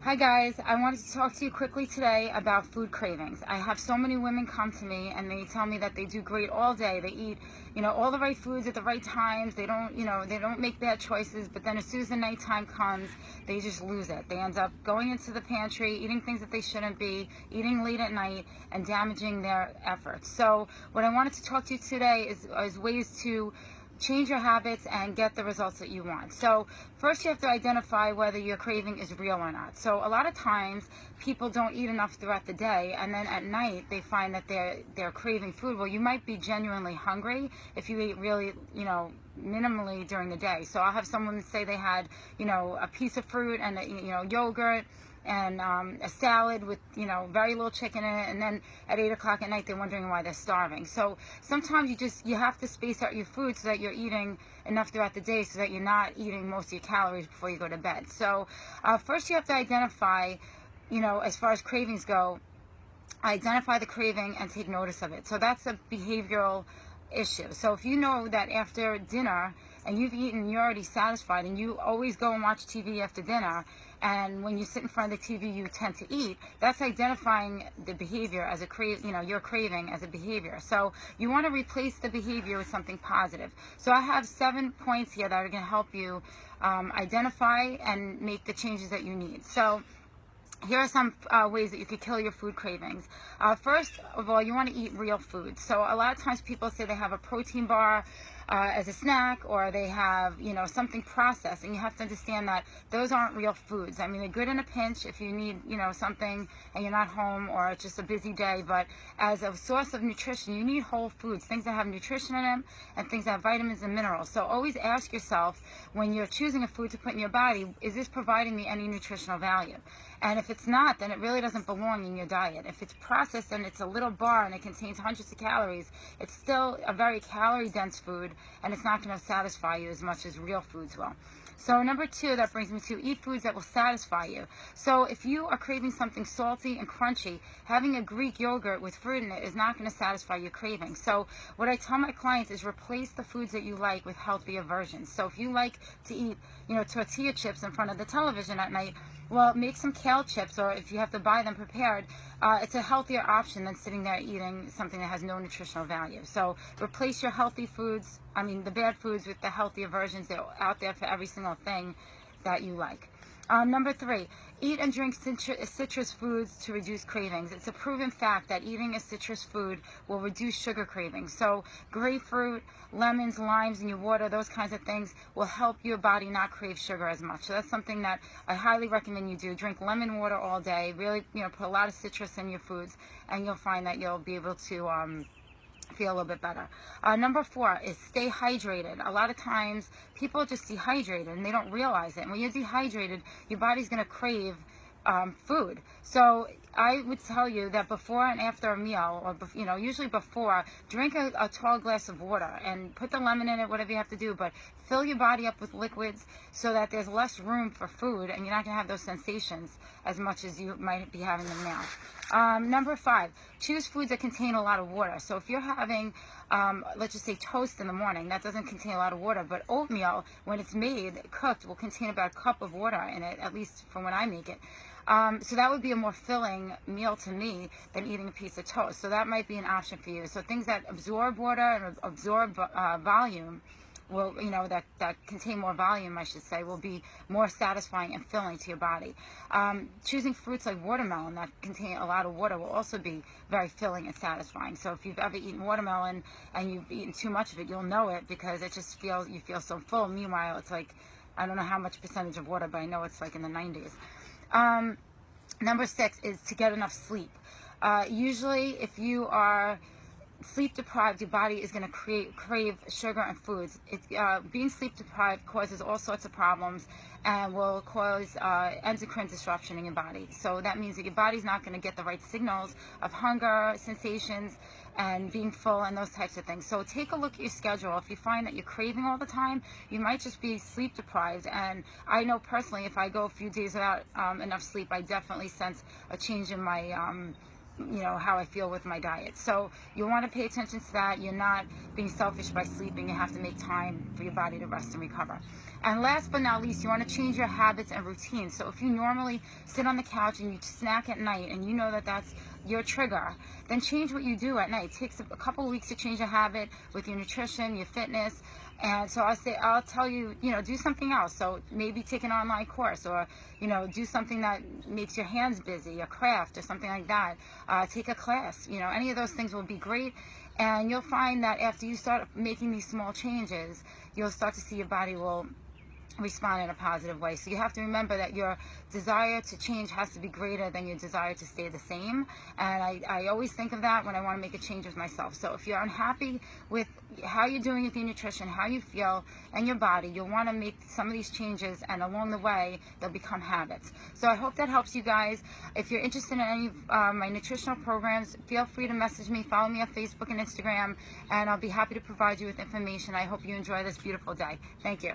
Hi guys, I wanted to talk to you quickly today about food cravings. I have so many women come to me and they tell me that they do great all day. They eat, all the right foods at the right times. They don't, they don't make bad choices, but then as soon as the nighttime comes, they just lose it. They end up going into the pantry, eating things that they shouldn't be, eating late at night, and damaging their efforts. So what I wanted to talk to you today is ways to change your habits and get the results that you want. So first you have to identify whether your craving is real or not. So a lot of times people don't eat enough throughout the day, and then at night they find that they're craving food. Well, you might be genuinely hungry if you eat really, minimally during the day. So I'll have someone say they had, a piece of fruit and yogurt and a salad with very little chicken in it, and then at 8 o'clock at night they're wondering why they're starving. So sometimes you have to space out your food so that you're eating enough throughout the day, so that you're not eating most of your calories before you go to bed. So first you have to identify, as far as cravings go, identify the craving and take notice of it. So that's a behavioral issue. So if you know that after dinner and you've eaten, you're already satisfied, and you always go and watch TV after dinner, and when you sit in front of the TV you tend to eat, that's identifying the behavior as your craving as a behavior. So you want to replace the behavior with something positive. So I have 7 points here that are going to help you identify and make the changes that you need. So here are some ways that you could kill your food cravings. First of all, you want to eat real food. So a lot of times people say they have a protein bar as a snack, or they have, something processed, and you have to understand that those aren't real foods. I mean, they're good in a pinch if you need, something and you're not home, or it's just a busy day, but as a source of nutrition, you need whole foods, things that have nutrition in them and things that have vitamins and minerals. So always ask yourself, when you're choosing a food to put in your body, is this providing me any nutritional value? And if it's not, then it really doesn't belong in your diet. If it's processed and it's a little bar and it contains hundreds of calories, it's still a very calorie-dense food, and it's not going to satisfy you as much as real foods will. So number 2, that brings me to eat foods that will satisfy you. So if you are craving something salty and crunchy, having a Greek yogurt with fruit in it is not going to satisfy your craving. So what I tell my clients is replace the foods that you like with healthier versions. So if you like to eat, tortilla chips in front of the television at night, well, make some kale chips, or if you have to buy them prepared, it's a healthier option than sitting there eating something that has no nutritional value. So replace your healthy foods, the bad foods, with the healthier versions that are out there for every single thing that you like. Number 3, eat and drink citrus foods to reduce cravings. It's a proven fact that eating a citrus food will reduce sugar cravings. So grapefruit, lemons, limes in your water, those kinds of things will help your body not crave sugar as much. So that's something that I highly recommend you do. Drink lemon water all day. Really, put a lot of citrus in your foods, and you'll find that you'll be able to feel a little bit better. Number 4 is stay hydrated. A lot of times people are just dehydrated and they don't realize it. And when you're dehydrated, your body's going to crave food. So I would tell you that before and after a meal, or usually before, drink a tall glass of water and put the lemon in it, whatever you have to do, but fill your body up with liquids so that there's less room for food, and you're not going to have those sensations as much as you might be having them now. Number 5, choose foods that contain a lot of water. So if you're having, let's just say toast in the morning, that doesn't contain a lot of water, but oatmeal, when it's made, cooked, will contain about a cup of water in it, at least from when I make it. So that would be a more filling meal to me than eating a piece of toast. So that might be an option for you. So things that absorb water and absorb volume will, that contain more volume, I should say, will be more satisfying and filling to your body. Choosing fruits like watermelon that contain a lot of water will also be very filling and satisfying. So if you've ever eaten watermelon and you've eaten too much of it, you'll know it, because it just you feel so full. Meanwhile, it's like, I don't know how much percentage of water, but I know it's like in the 90s. Number 6 is to get enough sleep. Usually if you are sleep deprived, your body is going to crave sugar and foods. Being sleep deprived causes all sorts of problems and will cause endocrine disruption in your body. So that means that your body's not going to get the right signals of hunger, sensations, and being full, and those types of things. So take a look at your schedule. If you find that you're craving all the time, you might just be sleep deprived. And I know personally, if I go a few days without enough sleep, I definitely sense a change in my how I feel with my diet. So you want to pay attention to that. You're not being selfish by sleeping. You have to make time for your body to rest and recover. And last but not least, you want to change your habits and routines. So if you normally sit on the couch and you snack at night and you know that that's your trigger, then change what you do at night. It takes a couple of weeks to change a habit with your nutrition, your fitness. And so I'll tell you, do something else. So maybe take an online course, or, do something that makes your hands busy, a craft or something like that. Take a class, any of those things will be great. And you'll find that after you start making these small changes, you'll start to see your body will respond in a positive way. So you have to remember that your desire to change has to be greater than your desire to stay the same. And I always think of that when I want to make a change with myself. So if you're unhappy with how you're doing with your nutrition, how you feel, and your body, you'll want to make some of these changes, and along the way they'll become habits. So I hope that helps you guys. If you're interested in any of my nutritional programs, feel free to message me, follow me on Facebook and Instagram, and I'll be happy to provide you with information. I hope you enjoy this beautiful day. Thank you.